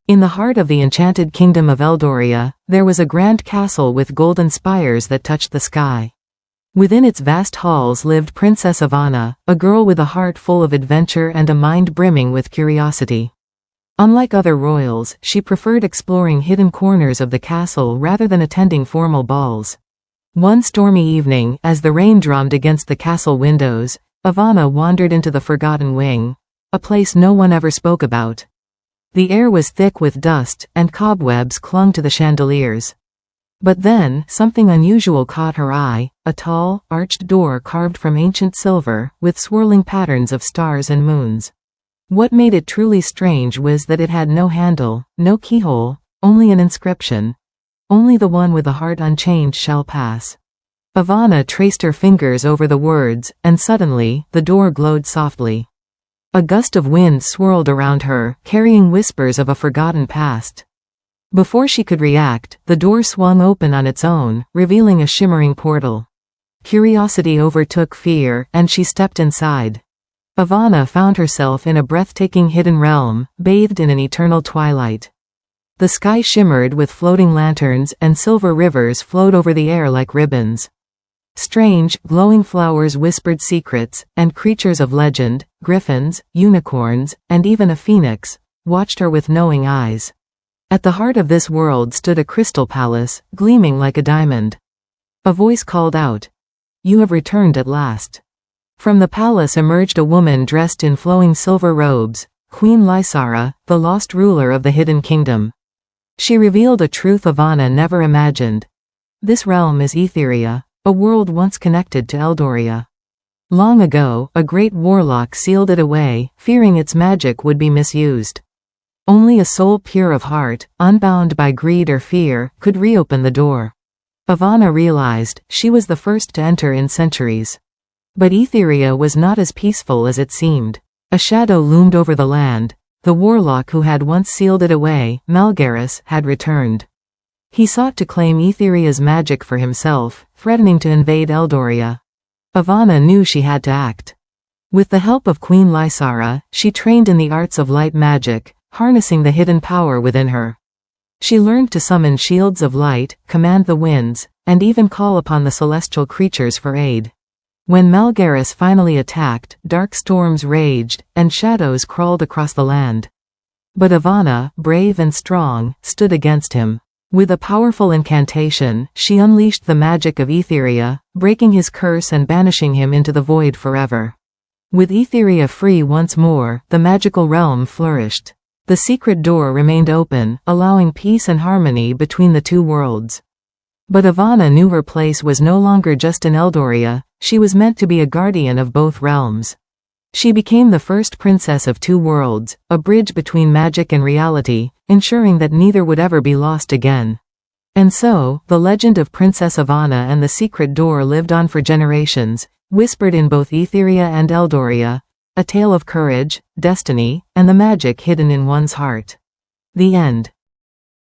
In the heart of the enchanted kingdom of Eldoria, there was a grand castle with golden spires that touched the sky. Within its vast halls lived Princess Ivana, a girl with a heart full of adventure and a mind brimming with curiosity. Unlike other royals, she preferred exploring hidden corners of the castle rather than attending formal balls. One stormy evening, as the rain drummed against the castle windows, Ivana wandered into the Forgotten Wing, a place no one ever spoke about. The air was thick with dust, and cobwebs clung to the chandeliers. But then, something unusual caught her eye, a tall, arched door carved from ancient silver, with swirling patterns of stars and moons. What made it truly strange was that it had no handle, no keyhole, only an inscription. Only the one with a heart unchanged shall pass. Ivana traced her fingers over the words, and suddenly, the door glowed softly. A gust of wind swirled around her, carrying whispers of a forgotten past. Before she could react, the door swung open on its own, revealing a shimmering portal. Curiosity overtook fear, and she stepped inside. Ivana found herself in a breathtaking hidden realm, bathed in an eternal twilight. The sky shimmered with floating lanterns, and silver rivers flowed over the air like ribbons. Strange, glowing flowers whispered secrets, and creatures of legend, griffins, unicorns, and even a phoenix, watched her with knowing eyes. At the heart of this world stood a crystal palace, gleaming like a diamond. A voice called out, "You have returned at last." From the palace emerged a woman dressed in flowing silver robes, Queen Lysara, the lost ruler of the Hidden Kingdom. She revealed a truth Ivana never imagined. This realm is Etheria, a world once connected to Eldoria. Long ago, a great warlock sealed it away, fearing its magic would be misused. Only a soul pure of heart, unbound by greed or fear, could reopen the door. Ivana realized she was the first to enter in centuries. But Etheria was not as peaceful as it seemed. A shadow loomed over the land. The warlock who had once sealed it away, Malgaris, had returned. He sought to claim Etheria's magic for himself, threatening to invade Eldoria. Ivana knew she had to act. With the help of Queen Lysara, she trained in the arts of light magic, harnessing the hidden power within her. She learned to summon shields of light, command the winds, and even call upon the celestial creatures for aid. When Malgaris finally attacked, dark storms raged, and shadows crawled across the land. But Ivana, brave and strong, stood against him. With a powerful incantation, she unleashed the magic of Etheria, breaking his curse and banishing him into the void forever. With Etheria free once more, the magical realm flourished. The secret door remained open, allowing peace and harmony between the two worlds. But Ivana knew her place was no longer just in Eldoria, she was meant to be a guardian of both realms. She became the first princess of two worlds, a bridge between magic and reality, ensuring that neither would ever be lost again. And so, the legend of Princess Ivana and the secret door lived on for generations, whispered in both Etheria and Eldoria, a tale of courage, destiny, and the magic hidden in one's heart. The end.